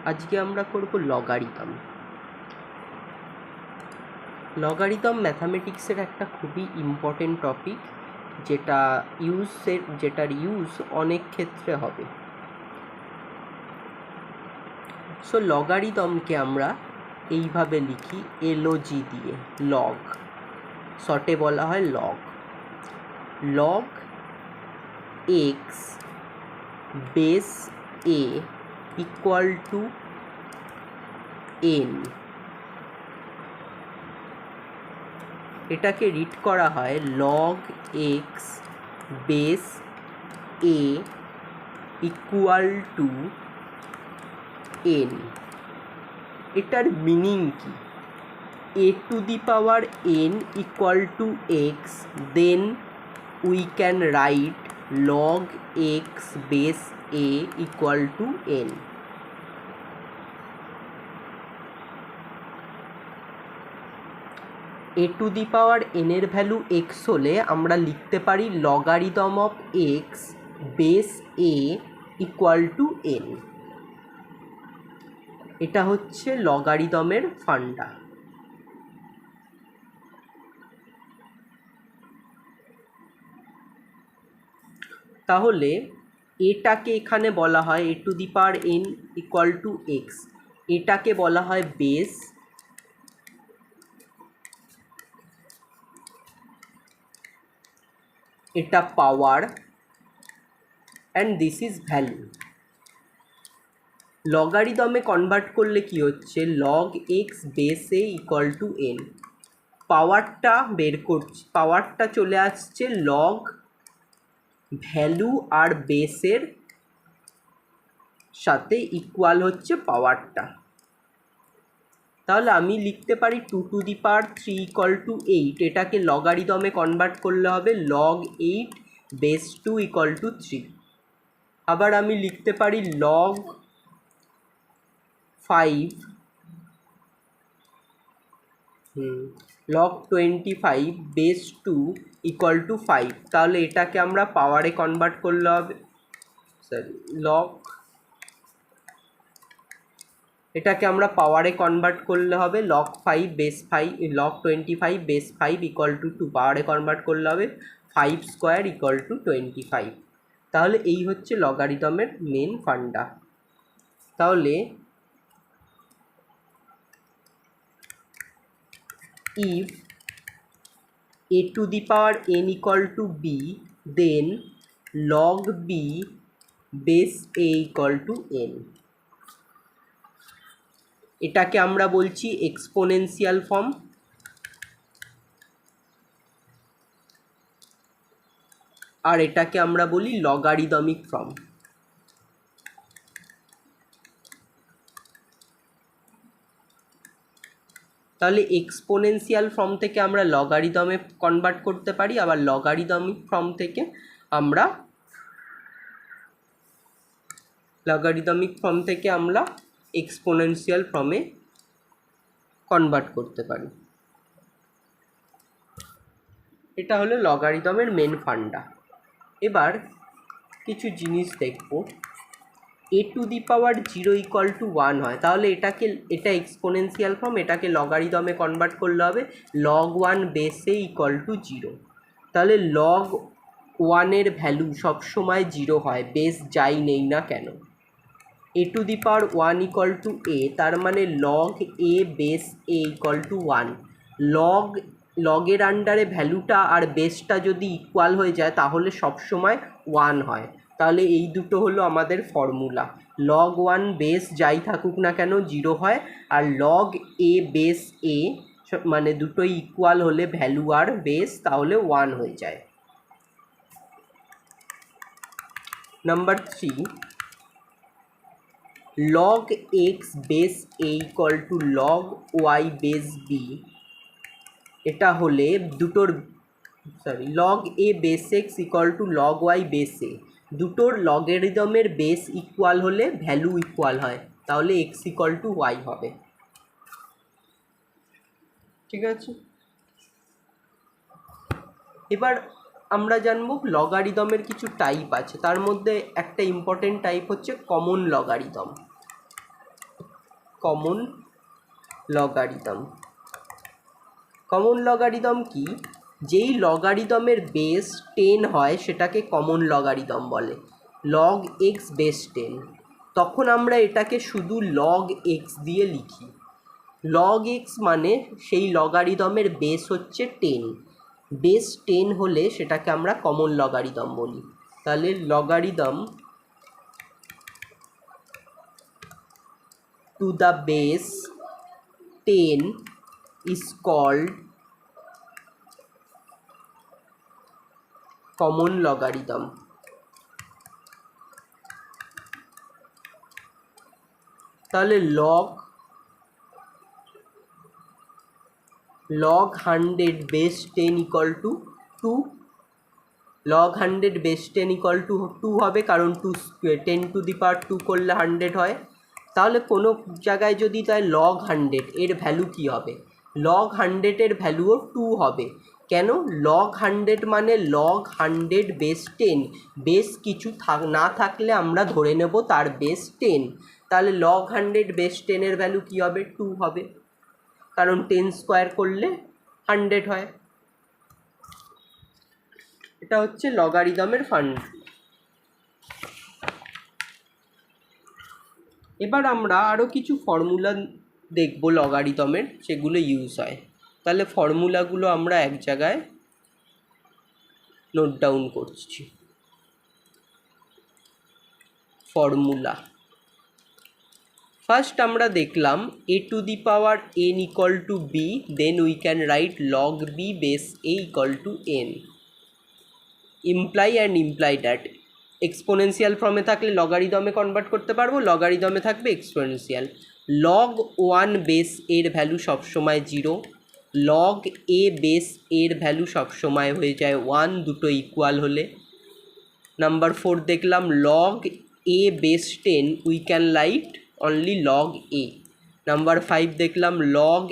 আজকে আমরা করব লগারিদম। লগারিদম ম্যাথামেটিক্সের একটা খুবই ইম্পর্টেন্ট টপিক, যেটার ইউজ অনেক ক্ষেত্রে হবে। সো লগারিদমকে আমরা এইভাবে লিখি এলওজি দিয়ে, লগ, শর্টে বলা হয় log. Log x base a equal to N, এটাকে রিড করা হয় log x base a equal to N. এটার মিনিং কি? a to the power n equal to x, then we can write log x base a equal to n. a to the power n এর value x হলে আমরা লিখতে পারি logarithm of x base a equal two n। এটা হচ্ছে লগারিদমের ফান্ডা। তাহলে এটাকে এখানে বলা হয় a to the power n equal to x, এটাকে বলা হয় বেস, এটা power, and this is value. লগারিদমে কনভার্ট করলে কি হচ্ছে, log x base a equal to n, পাওয়ারটা বের করছি, পাওয়ারটা চলে আসছে লগ ভ্যালু আর বেসের সাথে ইকুয়াল হচ্ছে পাওয়ারটা। তাহলে আমি লিখতে পারি 2 to the power 3 equal to 8, এটাকে লগারিদমে কনভার্ট করলে হবে লগ 8 বেস 2 ইকুয়াল টু 3। আবার আমি লিখতে পারি log 5 log 25 base 2 equal two 5, তাহলে এটাকে আমরা পাওয়ারে কনভার্ট করলে হবে, এটাকে আমরা পাওয়ারে কনভার্ট করলে হবে log 5 base 5, log 25 base 5 equal to 2, পাওয়ারে কনভার্ট করলে হবে 5 স্কোয়ার ইকুয়াল টু 25। তাহলে এই হচ্ছে লগারিদমের মেন ফান্ডা। তাহলে if a to the power n equal to b, then log b base a equal to n, এটাকে আমরা বলছি এক্সপোনেনশিয়াল ফর্ম, আর এটাকে আমরা বলি লগারিদমিক ফর্ম। তাহলে এক্সপোনেনশিয়াল ফর্ম থেকে আমরা লগারিদমে কনভার্ট করতে পারি, আবার লগারিদমিক ফর্ম থেকে আমরা এক্সপোনেনশিয়াল ফর্মে কনভার্ট করতে পারি। এটা হলো লগারিদমের মেন ফান্ডা। এবার কিছু জিনিস দেখব। A to the power 0 equal to 1 হয়, তাহলে এটা এক্সপোনেনশিয়াল ফর্ম, এটাকে লগারিদমে কনভার্ট করলে হবে log 1 base a equal two 0। তাহলে লগ 1 এর ভ্যালু সবসময় 0 হয়, বেস যাই নেই না কেন। A to the power 1 equal to a, তার মানে log a base a equal to 1। লগের আন্ডারে ভ্যালুটা আর বেসটা যদি ইকুয়াল হয়ে যায় তাহলে সবসময় 1 হয়। তাহলে এই দুটো হলো আমাদের ফর্মুলা। লগ 1 বেস যাই থাকুক না কেন 0 হয়, আর লগ এ বেস এ মানে দুটোই ইকুয়াল হলে ভ্যালু আর বেস তাহলে 1 হয়ে যায়। Number 3, log x base a equal to log y base b, এটা হলে log a base x equal to log y base a, দুটোর লগারিদমের বেস ইকুয়াল হলে ভ্যালু ইকুয়াল হয়, তাহলে x ইকুয়াল টু y হবে। ঠিক আছে, এবার আমরা জানবো লগারিদমের কিছু টাইপ আছে, তার মধ্যে একটা ইম্পর্টেন্ট টাইপ হচ্ছে common logarithm. Common logarithm. Common logarithm কি? যেই লগারিদমের বেস 10 হয় সেটাকে কমন লগারিদম বলে। লগ এক্স বেস 10, তখন আমরা এটাকে শুধু লগ এক্স দিয়ে লিখি। লগ এক্স মানে সেই লগারিদমের বেস হচ্ছে 10, বেস 10 হলে সেটাকে আমরা কমন লগারিদম বলি। তাহলে logarithm to the base 10 is called common logarithm. তাহলে log 100 base 10 equal to 2, log 100 base 10 equal to 2 হবে, কারণ 10 to the power 2 করলে 100 হয়। তাহলে কোনো জায়গায় যদি তাই log 100 এর ভ্যালু কি হবে? log 100 এর ভ্যালুও 2 হবে। কেন? log 100 মানে log 100 বেস 10, বেস কিছু না থাকলে আমরা ধরে নেব তার বেস 10। তাহলে log 100 বেস 10 এর ভ্যালু কী হবে? 2 হবে, কারণ 10 স্কোয়ার করলে 100 হয়। এটা হচ্ছে লগারিদমের ফান্ড। এবার আমরা আরও কিছু ফর্মুলা দেখব লগারিদমের, সেগুলো ইউজ হয়। তাহলে ফর্মুলাগুলো আমরা এক জায়গায় নোট ডাউন করছি। ফর্মুলা ফার্স্ট আমরা দেখলাম a to the power n equal to b, then we can write log b base a equal to n. Imply and imply that exponential ফর্মে থাকলে লগারিদমে কনভার্ট করতে পারবো, লগারিদমে থাকবে এক্সপোনেনশিয়াল। লগ 1 বেস এর value সবসময় 0, log a base এর value সবসময় হয়ে যায় 1, দুটো ইকুয়াল হলে। নাম্বার 4 দেখলাম log a base 10 we can write only log a. Number 5 দেখলাম log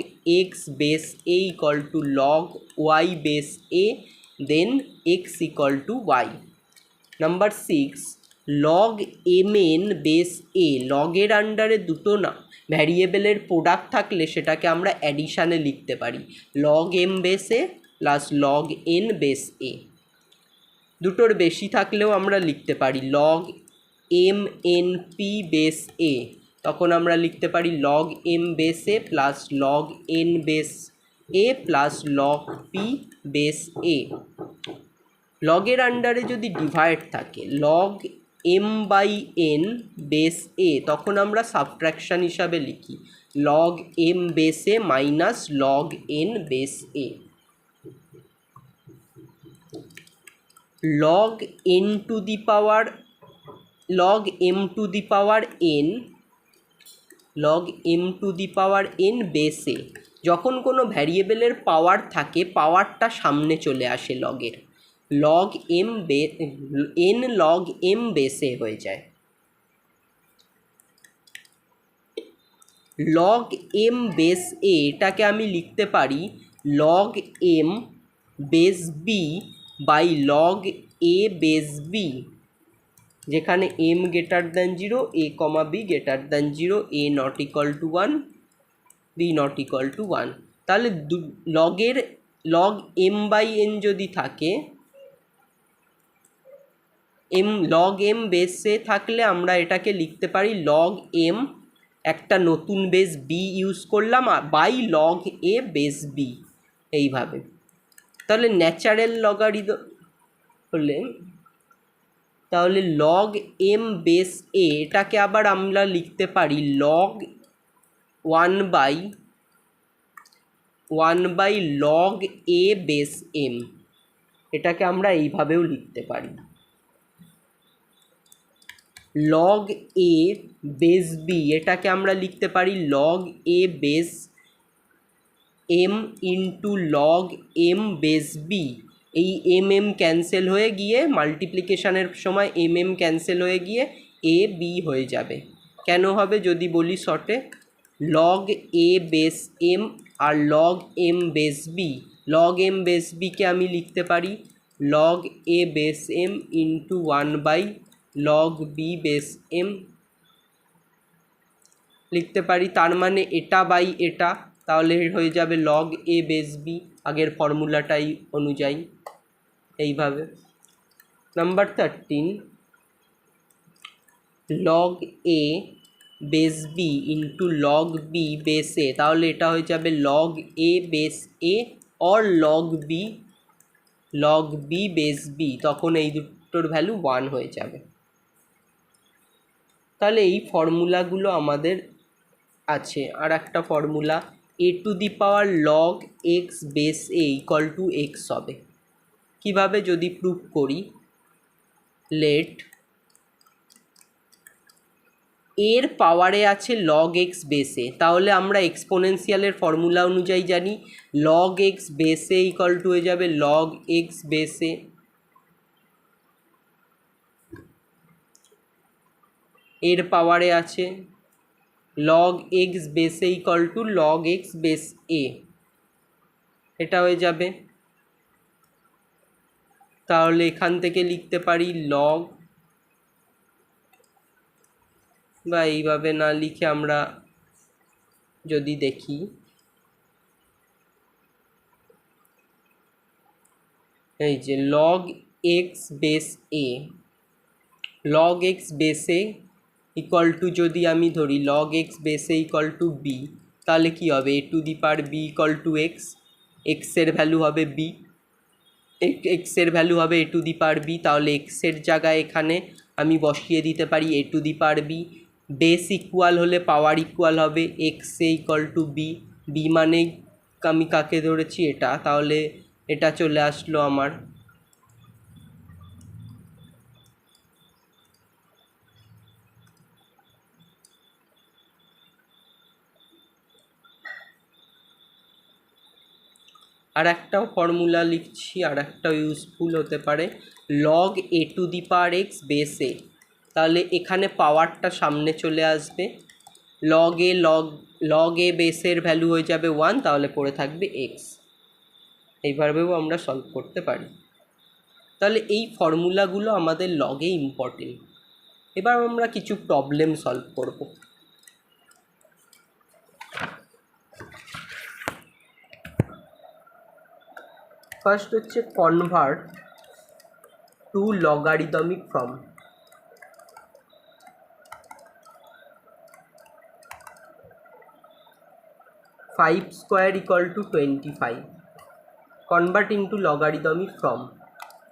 x base a equal to log y base a, then x equal to y। Number 6 log mn base a, লগের আন্ডারে দুটো না ভ্যারিয়েবলের product থাকলে সেটাকে আমরা অ্যাডিশানে লিখতে পারি, log m base a plus log n base a। দুটোর বেশি থাকলেও আমরা লিখতে পারি log m n p base a, তখন আমরা লিখতে পারি log m base a plus log n base a plus log p base a। লগের আন্ডারে যদি ডিভাইড থাকে log m by n base a, তখন আমরা সাবট্রাকশান হিসাবে লিখি log m base a minus log n base a। log n to the power log m to the power n, log m to the power n base a, যখন কোনো ভ্যারিয়েবলের পাওয়ার থাকে পাওয়ারটা সামনে চলে আসে লগের, log m n log m base a হয়ে যায়। log m বেস a এটাকে আমি লিখতে পারি log m base b by log a base b, যেখানে m greater than 0, a comma b greater than 0, a not equal to 1, b not equal to 1। তাহলে লগের log m by n যদি থাকে, log m বেসে থাকলে আমরা এটাকে লিখতে পারি log m একটা নতুন বেস b ইউজ করলাম by log a base b, এইভাবে। তাহলে ন্যাচারাল লগারিদম হলে তাহলে log m বেস a এটাকে আবার আমরা লিখতে পারি log 1 by log a base m, এটাকে আমরা এইভাবেও লিখতে পারি। log a বেস b এটাকে আমরা লিখতে পারি log a base m into log m base b। এই m ক্যান্সেল হয়ে গিয়ে মাল্টিপ্লিকেশানের সময় m ক্যান্সেল হয়ে গিয়ে a b হয়ে যাবে। কেন হবে যদি বলি শর্টে, log a বেস m আর log m base b, log m base bকে আমি লিখতে পারি log a base m into 1 by log b base m। লিখতে পারি, তার মানে এটা বাই এটা, তাহলে হয়ে যাবে লগ এ বেস বি, আগের ফর্মুলাটাই অনুযায়ী। এইভাবে number 13, log a base b into log b base a, তাহলে এটা হয়ে যাবে log a base a or log b base b, তখন এই দুটোর ভ্যালু 1 হয়ে যাবে। তাহলে এই ফর্মুলাগুলো আমাদের আছে। আর একটা formula, A to the power log x base a equal to x হবে। কীভাবে যদি প্রুভ করি, লেট এর পাওয়ারে আছে লগ এক্স বেসে, তাহলে আমরা এক্সপোনেনশিয়ালের ফর্মুলা অনুযায়ী জানি লগ এক্স বেসে ইকুয়াল টু হয়ে যাবে লগ এক্স বেসে এর পাওয়ারে আছে লগ এক্স বেসে equal to log x base a, এটা হয়ে যাবে। তাহলে এখান থেকে লিখতে পারি লগ, বা এইভাবে না লিখে আমরা যদি দেখি, এই যে log x base a, log x বেসে ইকুয়াল টু যদি আমি ধরি লগ এক্স বেসে ইকুয়াল টু বি, তাহলে কী হবে, a to the power b equal to x, এক্সের ভ্যালু হবে বি, এক্সের ভ্যালু হবে a to the power B, তাহলে এক্সের জায়গায় এখানে আমি বসিয়ে দিতে পারি a to the power b. Base equal হলে পাওয়ার ইকুয়াল হবে x a equal to b, b মানে আমি কাকে ধরেছি এটা, তাহলে এটা চলে আসলো আমার। আর একটাও ফর্মুলা লিখছি, আর একটা ইউজফুল হতে পারে, log a to the power x base a, তাহলে এখানে পাওয়ারটা সামনে চলে আসবে, লগ এ বেসের ভ্যালু হয়ে যাবে 1, তাহলে পড়ে থাকবে এক্স। এইভাবেও আমরা সলভ করতে পারি। তাহলে এই ফর্মুলাগুলো আমাদের লগে ইম্পর্টেন্ট। এবার আমরা কিছু প্রবলেম সলভ করব। ফার্স্ট হচ্ছে convert to logarithmic form. Five square equal two 25, convert into logarithmic form.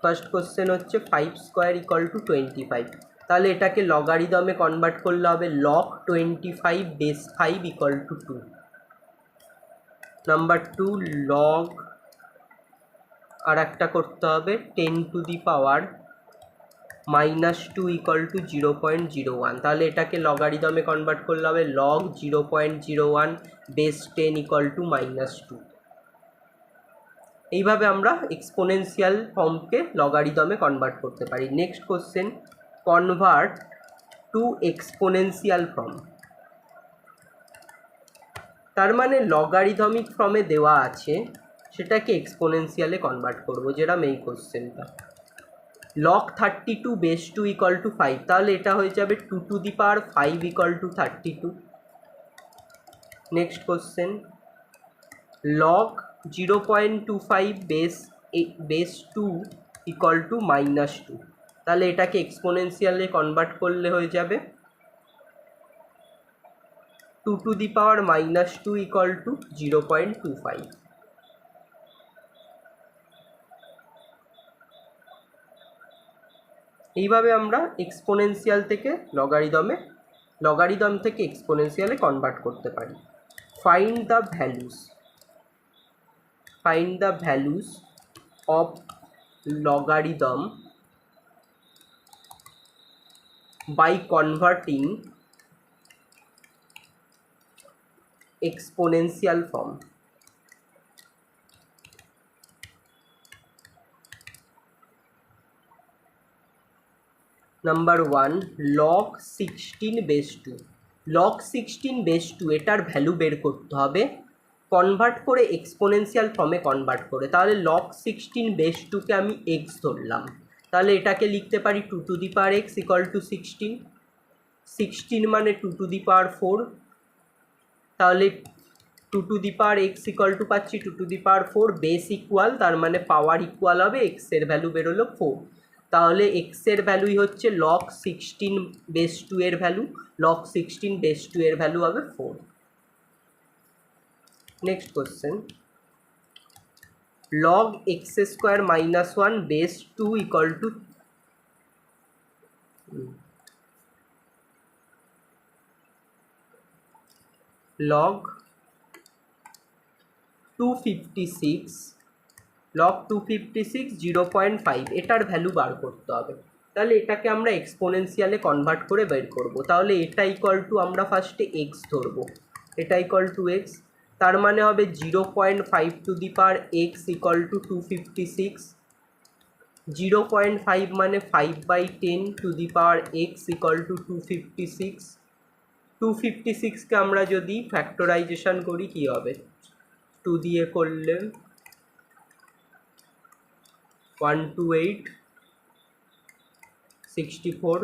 First question হচ্ছে 5 স্কোয়ার ইকুয়াল টু 25, তাহলে এটাকে লগারিদমে কনভার্ট করলে হবে log 25 base 5 equal to 2। Number 2, log, আর একটা করতে হবে 10 to the power -2 equal to 0.01, তাহলে এটাকে লগারিদমে কনভার্ট করলে হবে লগ 0.01 বেস 10 ইকুয়াল টু -2। এইভাবে আমরা এক্সপোনেনশিয়াল ফর্মকে লগারিদমে কনভার্ট করতে পারি। Next question, convert to exponential form. তার মানে লগারিদমিক ফর্মে দেওয়া আছে, সেটাকে এক্সপোনেনশিয়ালে কনভার্ট করব, যেটা মেইন কোশ্চেনটা। লগ 32 বেস 2 ইকুয়াল টু 5, তাহলে এটা হয়ে যাবে 2 two the power 5 equal two 32। Next question, log 0.25 base 2 equal to -2, তাহলে এটাকে এক্সপোনেনশিয়ালে কনভার্ট করলে হয়ে যাবে 2 two the power -2 equal two 0.25। এইভাবে আমরা এক্সপোনেনশিয়াল থেকে লগারিদম থেকে এক্সপোনেনশিয়ালে কনভার্ট করতে পারি। Find the values of logarithm by converting exponential form. Number 1, log 16 base 2, log 16 base 2 এটার ভ্যালু বের করতে হবে কনভার্ট করে এক্সপোনেনশিয়াল ফর্মে কনভার্ট করে। তাহলে লগ 16 বেস 2কে আমি এক্স ধরলাম, তাহলে এটাকে লিখতে পারি 2 two the power x equal two 16, 16 মানে 2 টু দি পাওয়ার 4, তাহলে 2^x = পাচ্ছি 2^4, বেস ইকুয়াল, তার মানে পাওয়ার ইকুয়াল হবে এক্সের ভ্যালু বেরোলো 4। তাহলে এক্সের ভ্যালুই হচ্ছে log 16 বেস 2 এর ভ্যালু, log 16 বেস 2 এর ভ্যালু হবে 4। Next question, log x² - 1 base 2 = log 256 0.5 এটার ভ্যালু বার করতে হবে। তাহলে এটাকে আমরা এক্সপোনেনশিয়ালে কনভার্ট করে বের করব। তাহলে এটা ইকুয়াল টু, আমরা ফার্স্টে এক্স ধরবো, এটা ইকুয়াল টু এক্স, তার মানে হবে 0.5 x = 256, 0.5 মানে 5/10 x = 256। 256কে আমরা যদি ফ্যাক্টরাইজেশন করি কি হবে, 2 দিয়ে করলে 128, 64,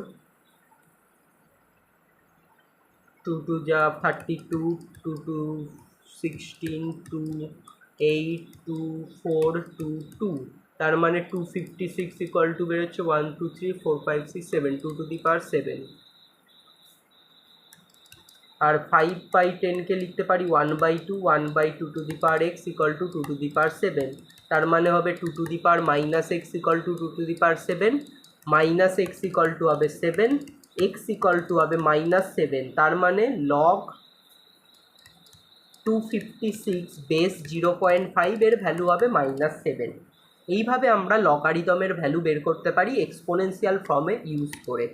2 2 যা 32, 2 2 16, 2 8, 2 4, 2 2, তার মানে 256 = বেরোচ্ছে 1 2 3 4 5 6 7, 2^7। আর 5/10কে লিখতে পারি 1/2, 1/2x = 2^7, তার মানে হবে 2 two the power -x = 2^7, -x = হবে 7, x = হবে -7, তার মানে log 256 বেস 0.5 এর ভ্যালু হবে -7। এইভাবে আমরা লগারিদমের ভ্যালু বের করতে পারি এক্সপোনেনশিয়াল ফর্মে ইউজ করে।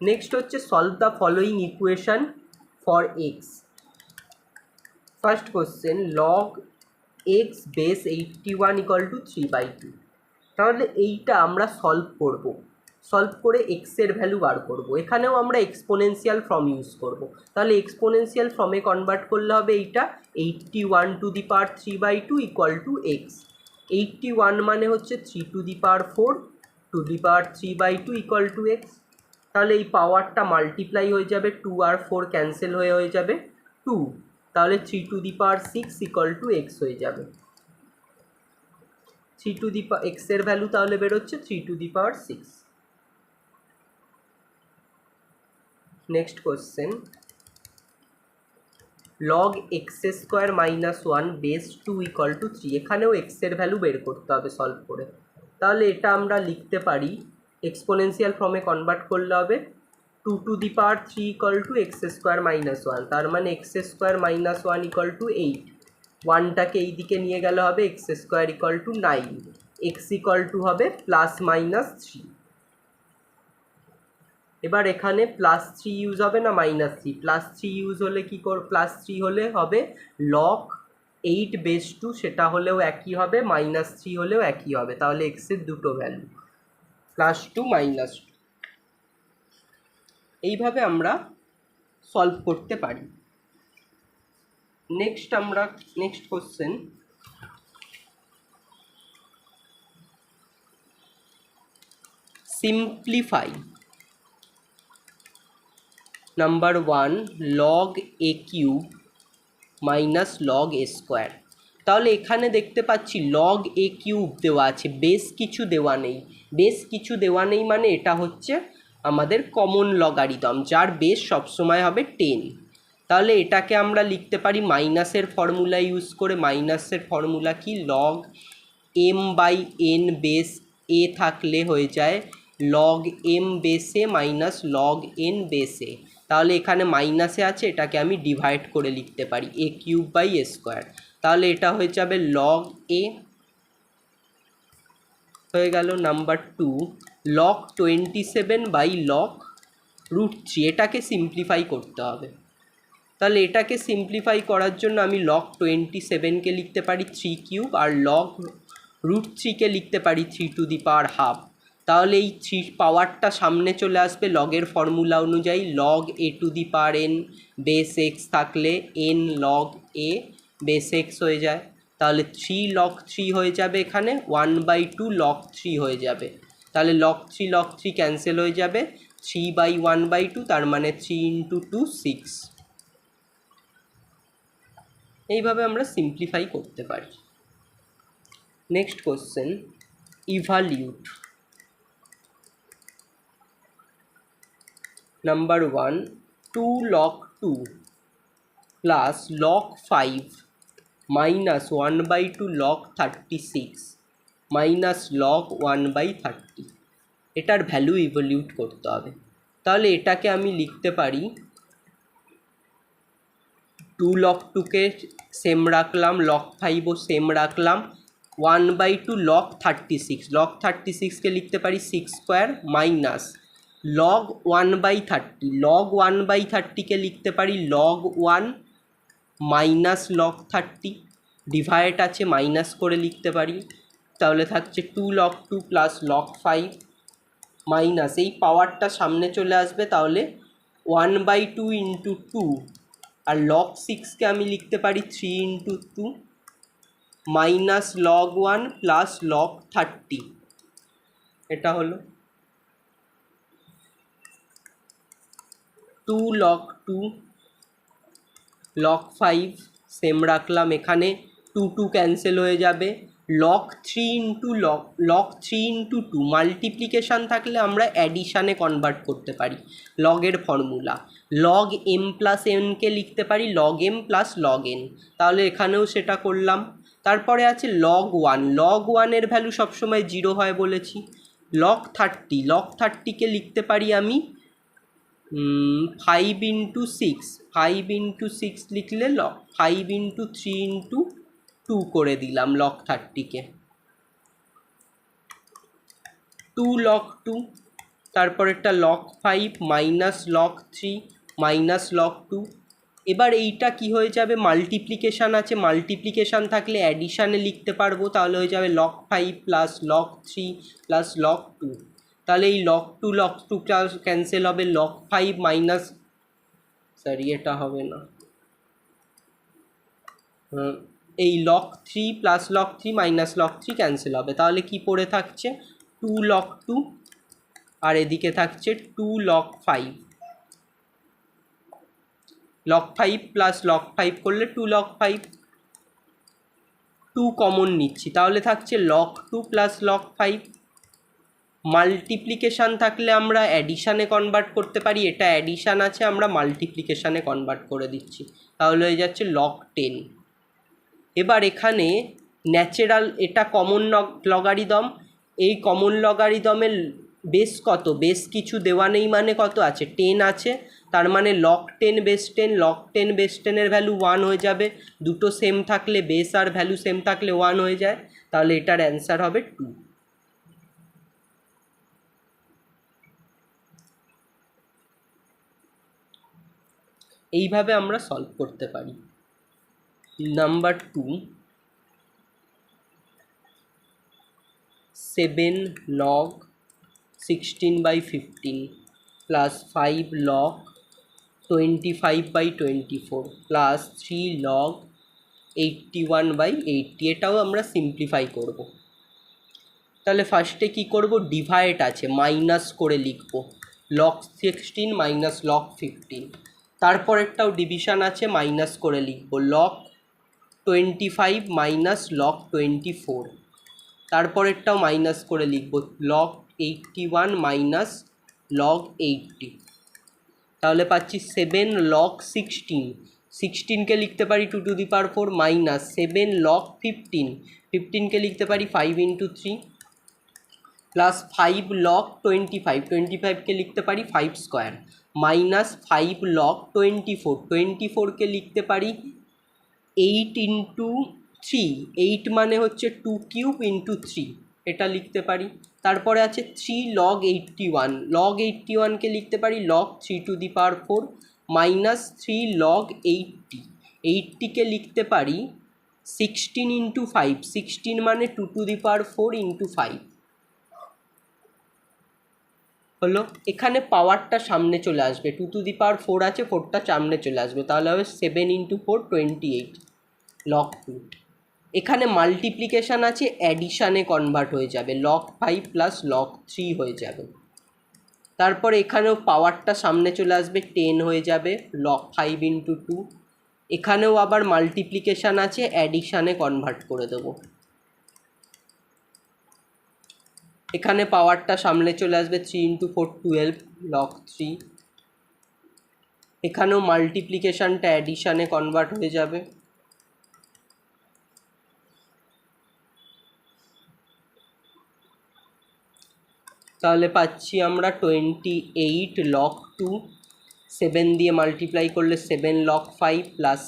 নেক্সট হচ্ছে solve the following equation for x. First question, log x base 81 = 3/2। তাহলে এইটা আমরা সলভ করব, সলভ করে এক্সের ভ্যালু বার করব। এখানেও আমরা এক্সপোনেনশিয়াল ফর্ম ইউজ করব। তাহলে এক্সপোনেনশিয়াল ফর্মে কনভার্ট করলে হবে এইটা 81^3/2 = x। 81 মানে হচ্ছে 3^4 3/2 = x। তাহলে এই পাওয়ারটা মাল্টিপ্লাই হয়ে যাবে, 2 আর 4 ক্যান্সেল হয়ে যাবে 2, তাহলে 3^6 = x হয়ে যাবে। x এর ভ্যালু তাহলে বেরোচ্ছে 3^6। Next question, log x² - 1 base 2 = 3। এখানেও x এর ভ্যালু বের করতে হবে সলভ করে। তাহলে এটা আমরা লিখতে পারি এক্সপোনেনশিয়াল ফর্মে কনভার্ট করলে হবে 2^3 = x² - 1, তার মানে x² - 1 = 8, 1টাকে এই দিকে নিয়ে গেলে হবে x² = 9, x = হবে +-3। এবার এখানে +3 ইউজ হবে না -3, +3 ইউজ হলে কি +3 হলে হবে log 8 বেস 2, সেটা হলেও একই হবে, -3 হলেও একই হবে। তাহলে x এর দুটো ভ্যালু +2 -2। এইভাবে আমরা সলভ করতে পারি। Next question, simplify number 1 log a³ - log a²। তাহলে এখানে দেখতে পাচ্ছি log a³ দেওয়া আছে, বেস কিছু দেওয়া নেই। বেস কিছু দেওয়া নেই মানে এটা হচ্ছে আমাদের কমন লগারিদম, যার বেস সবসময় হবে 10। তাহলে এটাকে আমরা লিখতে পারি মাইনাসের ফর্মুলা ইউজ করে। মাইনাসের ফর্মুলা কি, log m/n বেস a থাকলে হয়ে যায় log m base a - log n base a। তাহলে এখানে মাইনাসে আছে, এটাকে আমি ডিভাইড করে লিখতে পারি a³/a²। তাহলে এটা হয়ে যাবে log a হয়ে গেল। Number 2 log 27/log √3। এটাকে সিম্পলিফাই করতে হবে। তাহলে এটাকে সিম্পলিফাই করার জন্য আমি log 27কে লিখতে পারি 3³ আর log √3কে লিখতে পারি 3^12। তাহলে এই 3 পাওয়ারটা সামনে চলে আসবে লগের ফর্মুলা অনুযায়ী, log a⁴n বেস x থাকলে n log a base x হয়ে যায়। তাহলে 3 log 3 হয়ে যাবে, এখানে 1/2 log 3 হয়ে যাবে। তাহলে log 3 ক্যান্সেল হয়ে যাবে, 3/1/2, তার মানে 3 × 2 6। এইভাবে আমরা সিম্পলিফাই করতে পারি। Next question, evaluate. Number 1, 2 log 2 plus log 5 minus 1/2 log 36 minus log 1/30। এটার ভ্যালু ইভ্যালুয়েট করতে হবে। তাহলে এটাকে আমি লিখতে পারি 2 log 2কে সেম রাখলাম, log 5ও সেম রাখলাম, 1/2 log 36, log 36কে লিখতে পারি 6² মাইনাস log 1/30, log 1/30কে লিখতে পারি log 1 মাইনাস log 30, ডিভাইড আছে মাইনাস করে লিখতে পারি। তাহলে থাকছে 2 log 2 প্লাস log 5 মাইনাস, এই পাওয়ারটা সামনে চলে আসবে, তাহলে 1/2 × 2, আর log 6কে আমি লিখতে পারি 3 × 2 মাইনাস log 1 প্লাস log 30। এটা হলো 2 log 2 log 5 সেম রাখলাম, এখানে 2 ক্যান্সেল হয়ে যাবে, log 3 × log 3 × 2 মাল্টিপ্লিকেশান থাকলে আমরা অ্যাডিশানে কনভার্ট করতে পারি, লগের ফর্মুলা log m প্লাস nকে লিখতে পারি log m plus log n, তাহলে এখানেও সেটা করলাম। তারপরে আছে log 1, log 1 এর ভ্যালু সবসময় 0 হয় বলেছি। log 30কে লিখতে পারি আমি 5 × 6, 5 × 6 লিখলে 5 × 3 × 2 করে দিলাম log 30কে, 2 log 2, তারপরেরটা log 5 minus log 3 minus log 2। এবার এইটা কি হয়ে যাবে, মাল্টিপ্লিকেশান আছে, মাল্টিপ্লিকেশান থাকলে অ্যাডিশানে লিখতে পারবো, তাহলে হয়ে যাবে log 5 plus log 3 plus log 2। তাহলে এই log 2 ক্যান্সেল হবে, log 5 মাইনাস, সরি এটা হবে না, এই log 3 plus log 3 minus log 3 cancel হবে, তাহলে কি পড়ে থাকছে 2 log 2, আর এদিকে থাকছে 2 log 5, log 5 প্লাস log 5 করলে 2 log 5, 2 কমন নিচ্ছি, তাহলে থাকছে log 2 প্লাস log 5। মাল্টিপ্লিকেশান থাকলে আমরা অ্যাডিশানে কনভার্ট করতে পারি, এটা অ্যাডিশান আছে, আমরা মাল্টিপ্লিকেশানে কনভার্ট করে দিচ্ছি, তাহলে হয়ে যাচ্ছে log 10। এবার এখানে ন্যাচারাল, এটা কমন লগারিদম, এই কমন লগারিদমের বেস কত, বেস কিছু দেওয়া নেই মানে কত আছে 10 আছে, তার মানে log 10 বেস 10, log 10 বেস 10-এর ভ্যালু 1 হয়ে যাবে, দুটো সেম থাকলে বেস আর ভ্যালু সেম থাকলে 1 হয়ে যায়, তাহলে এটার অ্যান্সার হবে 2। এইভাবে আমরা সলভ করতে পারি। Number 2, 7 log 16/15 plus 5 log 25/24 plus 3 log 81/80, এটাও আমরা সিম্পলিফাই করব। তাহলে ফার্স্টে কি করব, ডিভাইড আছে মাইনাস করে লিখব, log 16 মাইনাস log 15, তারপরেরটাও ডিভিশন আছে মাইনাস করে লিখব, log 25 মাইনাস log 24, তারপরেরটাও মাইনাস করে লিখব, log 81 মাইনাস log 80। তাহলে পাচ্ছি 7 log 16, 16কে লিখতে পারি 2 two the power 4 minus 7 log 15, 15কে লিখতে পারি 5 × 3 প্লাস 5 log 25, 25কে লিখতে পারি 5² মাইনাস 5 log 24, 24কে লিখতে পারি 8 × 3, 8 মানে হচ্ছে 2³ × 3, এটা লিখতে পারি। তারপরে আছে 3 log 81, log 81কে লিখতে পারি log 3 two the power 4 minus 3 log 80, 80কে লিখতে পারি 16 × 5, 16 মানে 2 টু দি পাওয়ার 4 × 5 হলো। এখানে পাওয়ারটা সামনে চলে আসবে, 2 টু দি পাওয়ার 4 আছে, 4টা সামনে চলে আসবে, তাহলে হবে 7 × 4 28 log 2। এখানে মাল্টিপ্লিকেশান আছে, অ্যাডিশানে কনভার্ট হয়ে যাবে, log 5 প্লাস log 3 হয়ে যাবে। তারপর এখানেও পাওয়ারটা সামনে চলে আসবে, 10 হয়ে যাবে log 5 ইন্টু 2। এখানেও আবার মাল্টিপ্লিকেশান আছে, অ্যাডিশানে কনভার্ট করে দেবো। এখানে পাওয়ারটা সামনে চলে আসবে, 3 ইন্টু 4 12 log 3। এখানেও মাল্টিপ্লিকেশানটা অ্যাডিশানে কনভার্ট হয়ে যাবে। তাহলে পাচ্ছি আমরা 28 log 2, 7 দিয়ে মাল্টিপ্লাই করলে 7 log 5 প্লাস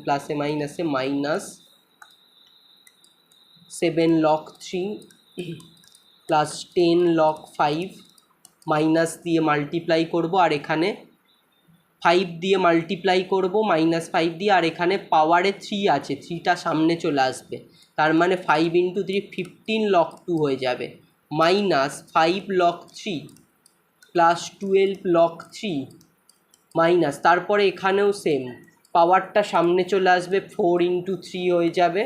প্লাসে মাইনাসে minus 7 log 3 plus 10 log 5, minus দিয়ে মাল্টিপ্লাই করব, আর এখানে 5 দিয়ে মাল্টিপ্লাই করব -5 দিয়ে, আর এখানে পাওয়ারে 3 আছে, 3টা সামনে চলে আসবে, তার মানে 5 ইন্টু 3 15 log 2 হয়ে যাবে, -5 log 3 প্লাস 12 log 3 মাইনাস, তারপরে এখানেও সেম, পাওয়ারটা সামনে চলে আসবে, 4 ইন্টু 3 হয়ে যাবে,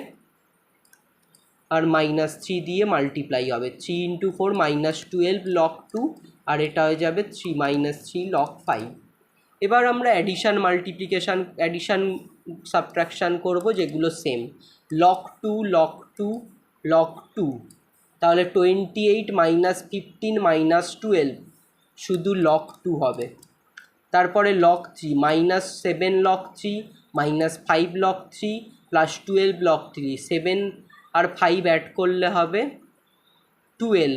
আর -3 দিয়ে মাল্টিপ্লাই হবে, 3 ইন্টু 4 -12 log 2, আর এটা হয়ে যাবে 3 log 5। এবার আমরা অ্যাডিশান সাবট্রাকশান করব, যেগুলো সেম, log 2 log 2 log 2, তাহলে 28 -15 -12 শুধু log 2 হবে। তারপরে log 3 -7 log 3 -5 log 3 plus 12 log 3, 7 আর 5 অ্যাড করলে হবে 12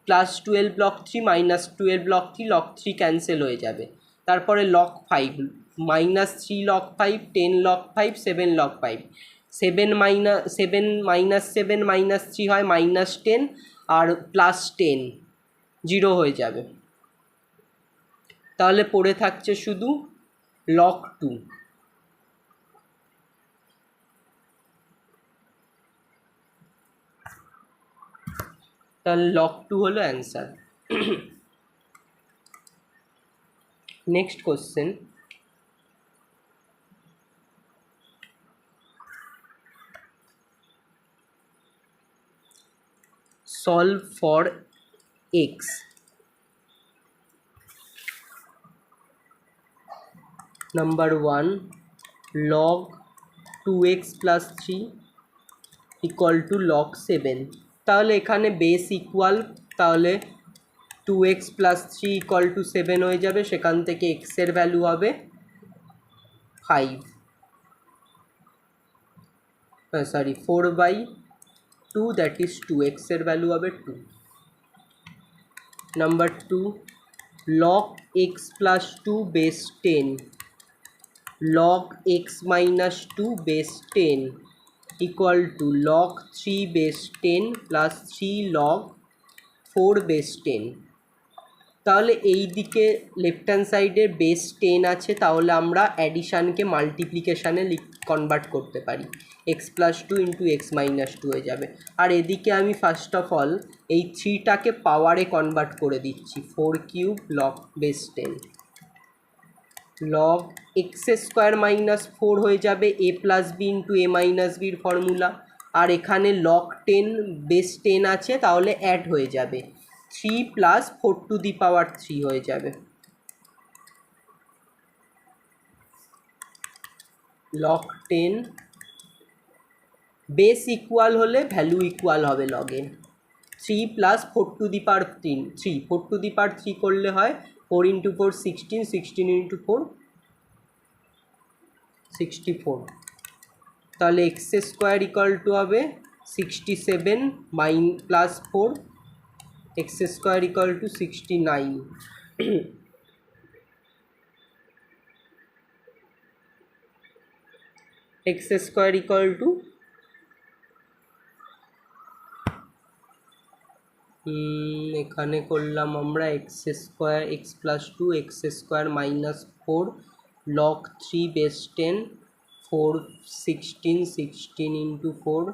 plus 12 log 3 -12 log 3, log 3 cancel হয়ে যাবে। তারপরে log 5 -3 log 5, 10 log 5, 7 log 5, 7 7 -3 হয় -10, আর প্লাস 10 0 হয়ে যাবে। তাহলে পড়ে থাকছে শুধু log 2। তাহলে log 2 হলো answer. Next question, solve for x number 1 log 2x plus 3 equal to log 7। তাহলে এখানে বেস ইকুয়াল, তাহলে 2x plus 3 equal to 7 হয়ে যাবে, সেখান থেকে x এর ভ্যালু হবে 5, 4/2, দ্যাট ইজ 2, x এর ভ্যালু হবে 2। Number 2 log x plus 2 base 10 log x minus 2 base 10 equal to log 3 base 10 plus 3 log 4 base 10। তাহলে এই দিকে লেফট হ্যান্ড সাইডে বেস 10 আছে, তাহলে আমরা অ্যাডিশানকে মাল্টিপ্লিকেশানে কনভার্ট করতে পারি, x plus 2 into x minus 2 হয়ে যাবে। আর এদিকে আমি ফার্স্ট অফ অল এই 3টাকে পাওয়ারে কনভার্ট করে দিচ্ছি, 4³ log base 10 log x² minus 4 হয়ে যাবে a plus b into a minus বির ফর্মুলা, আর এখানে log 10 বেস 10 আছে, তাহলে অ্যাড হয়ে যাবে, 3 প্লাস 4³ হয়ে যাবে, log 10 বেস ইকুয়াল হলে ভ্যালু ইকুয়াল হবে লগের, 3 প্লাস 4³ 4³ করলে হয় 4 ইন্টু 4 16, 16 ইন্টু 4 64, তাহলে x² ইকুয়াল টু হবে 67 plus 4, x² equal to 69। x² equal to এখানে করলাম আমরা x plus 2 x² minus 4 log 3 base 10 4 16 16 into 4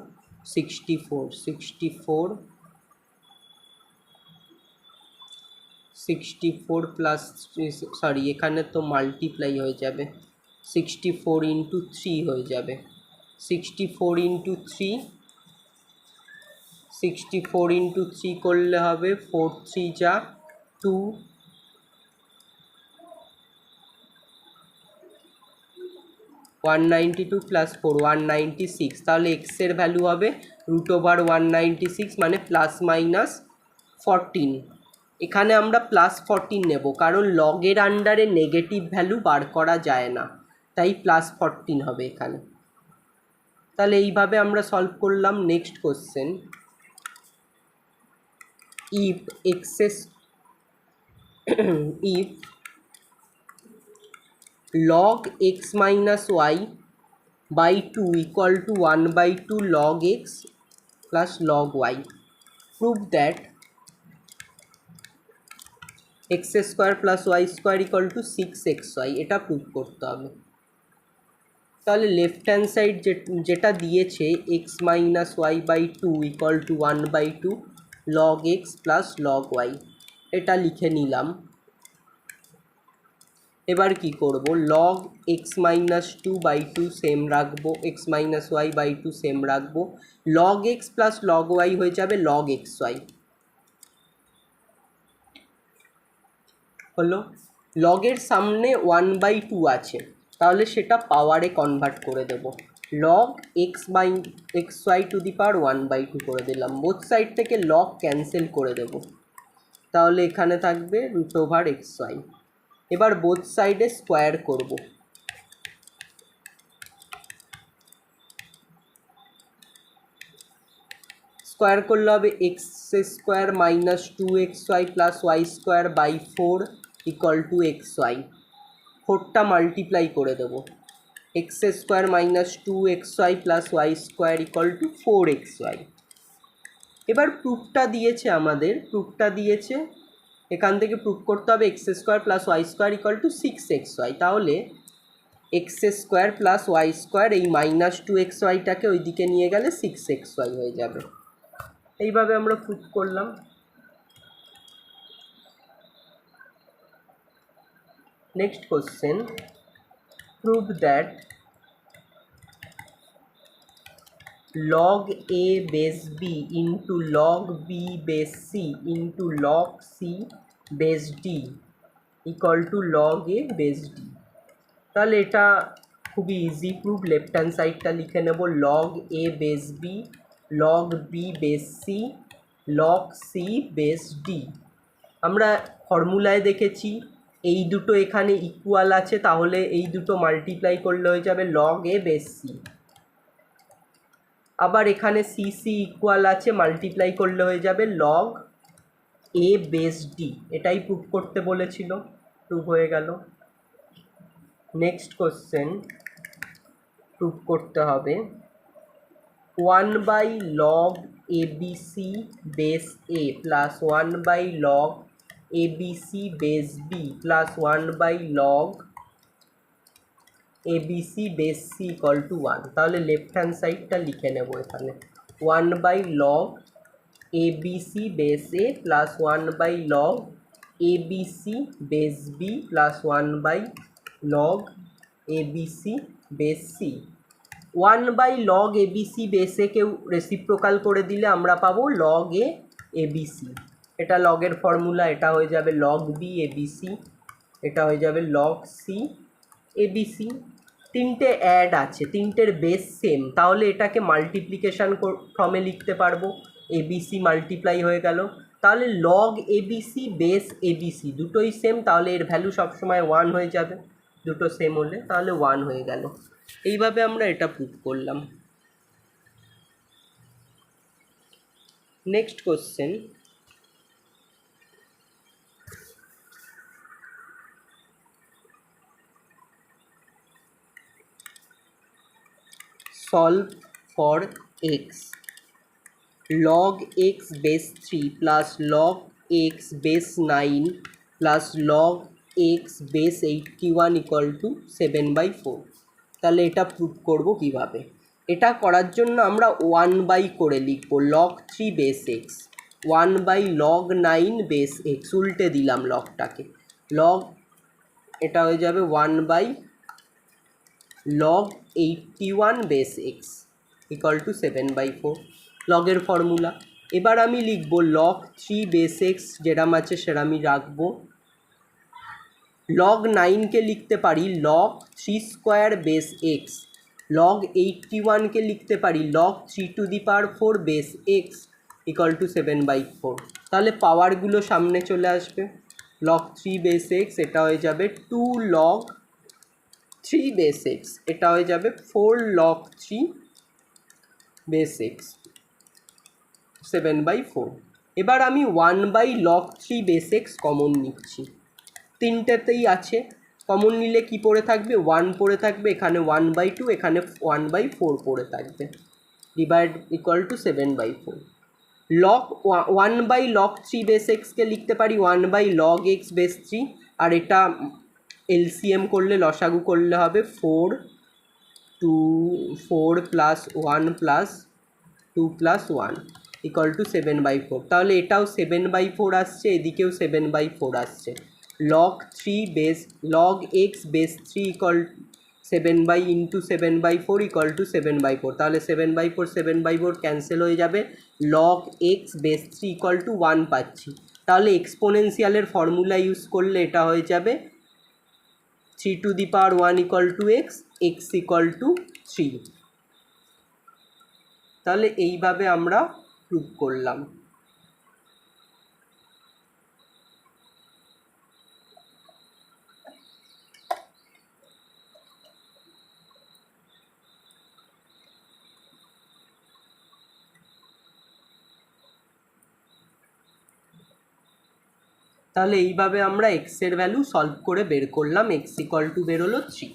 64 64 64 plus এখানে তো মাল্টিপ্লাই হয়ে যাবে, 64 ইন্টু 3 হয়ে যাবে, 64 ইন্টু 3, 64 ইন্টু 3 করলে হবে 4 3 যা 2, 192 প্লাস 4 196, তাহলে এক্সের ভ্যালু হবে √196 মানে প্লাস মাইনাস 14। এখানে আমরা প্লাস 14 নেব কারণ লগের আন্ডারে নেগেটিভ ভ্যালু বার করা যায় না, তাই প্লাস 14 হবে এখানে। তাহলে এইভাবে আমরা সলভ করলাম। Next question, if log x minus y by 2 equal to 1/2 log x plus log y, prove that x square plus y square equal to 6xy, এটা প্রুভ করতে হবে। তাহলে লেফট হ্যান্ড সাইড যেটা দিয়েছে x minus y by 2 equal to 1/2 log x প্লাস log y, এটা লিখে নিলাম। এবার কি করব, log x মাইনাস 2/2 সেম রাখবো, x minus y by 2 same রাখবো, log x প্লাস log y হয়ে যাবে log xy। হলো, লগের সামনে 1/2 আছে, তাহলে সেটা পাওয়ারে কনভার্ট করে দেব, log xy টু দি পাওয়ার 1/2 করে দিলাম। বোথ সাইড থেকে log ক্যান্সেল করে দেব, তাহলে এখানে থাকবে √xy। এবার বোথ সাইডে স্কোয়ার করব, স্কোয়ার করলে হবে x square minus 2xy plus y square by 4 equal to xy। 4টা মাল্টিপ্লাই করে দেবো, x square minus 2xy plus y square equal to 4xy। এবার প্রুফটা দিয়েছে আমাদের, প্রুফটা দিয়েছে এখান থেকে প্রুফ করতে হবে x square plus y square equal to 6xy, তাহলে x square plus y square এই মাইনাস 2xyটাকে ওইদিকে নিয়ে গেলে 6xy হয়ে যাবে। এইভাবে আমরা প্রুফ করলাম। Next question, prove that log a base b into log b base c into log c base d equal to log a base d। তাহলে এটা খুবই ইজি প্রুফ, লেফট হ্যান্ড সাইডটা লিখে নেব, log a base b log b base c log c base d। আমরা ফর্মুলায় দেখেছি এই দুটো এখানে ইকুয়াল আছে, তাহলে এই দুটো মাল্টিপ্লাই করলে হয়ে যাবে log a base c। আবার এখানে সি সি ইকুয়াল আছে, মাল্টিপ্লাই করলে হয়ে যাবে log a base d। এটাই প্রুফ করতে বলেছিল, প্রুফ হয়ে গেল। নেক্সট কোশ্চেন, প্রুফ করতে হবে 1/log abc base a plus 1/log abc base b plus 1/log abc base c equal to 1। তাহলে লেফট হ্যান্ড সাইডটা লিখে নেব এখানে, 1/log abc base a plus 1/log abc base b plus 1/log abc base c। 1/log abc base a কেউ reciprocal করে দিলে আমরা পাবো log a abc, এটা লগের ফর্মুলা, এটা হয়ে যাবে log b abc, এটা হয়ে যাবে log c abc। তিনটে অ্যাড আছে, তিনটের বেস সেম, তাহলে এটাকে মাল্টিপ্লিকেশান ফর্মে লিখতে পারবো, এবিসি মাল্টিপ্লাই হয়ে গেল, তাহলে লগ এবিসি বেস এবিসি দুটোই সেম, তাহলে এর ভ্যালু সবসময় 1 হয়ে যাবে, দুটো সেম হলে তাহলে 1 হয়ে গেল। এইভাবে আমরা এটা প্রুভ করলাম। Next question, solve for x log x base 3 plus log x base 9 plus log x base 81 equal to 7/4। তাহলে এটা প্রুভ করব কিভাবে, এটা করার জন্য আমরা 1 করে লিখব, log 3 base x 1/log 9 base x, উল্টে দিলাম লগটাকে, log এটা হয়ে যাবে 1/log 81 base x equal to 7/4 লগের ফর্মুলা। এবার আমি লিখব লগ 3 বেস এক্স যেরাম আছে সেরামই রাখবো। লগ 9কে লিখতে পারি log 3 square base x, log 81কে লিখতে পারি log 3⁴ base x equal to 7/4। তাহলে পাওয়ারগুলো সামনে চলে আসবে। লগ 3 বেস এক্স এটা হয়ে যাবে 2 লগ 3 বেস এক্স, এটা হয়ে যাবে 4 লগ 3 বেস এক্স 7/4। এবার আমি 1/log 3 বেস এক্স কমন নিচ্ছি, তিনটেতেই আছে। কমন নিলে কি পড়ে থাকবে 1 পড়ে থাকবে, এখানে 1/2, এখানে 1/4 পড়ে থাকবে, divide equal to 7/4। Log 1/log 3 base এক্সকে লিখতে পারি 1/log x বেস 3, আর এটা এলসিএম করলে লসাগু করলে হবে 4 plus 1 plus 2 plus 1 equal to 7/4। তাহলে এটাও 7/4 আসছে, এদিকেও 7/4 আসছে। Log 3 base log x base 3 equal 7/4 equal to 7/4। তাহলে 7/4 ক্যান্সেল হয়ে যাবে, log x base 3 equal to 1 পাচ্ছি। তাহলে এক্সপোনেনশিয়ালের ফর্মুলা ইউজ করলে এটা হয়ে যাবে 3⁴ equal to x, x equal two 3। তাহলে এইভাবে আমরা প্রুভ করলাম। তাহলে এইভাবে আমরা এক্সের ভ্যালু সলভ করে বের করলাম, এক্স ইকুয়াল টু বেরোলো 3।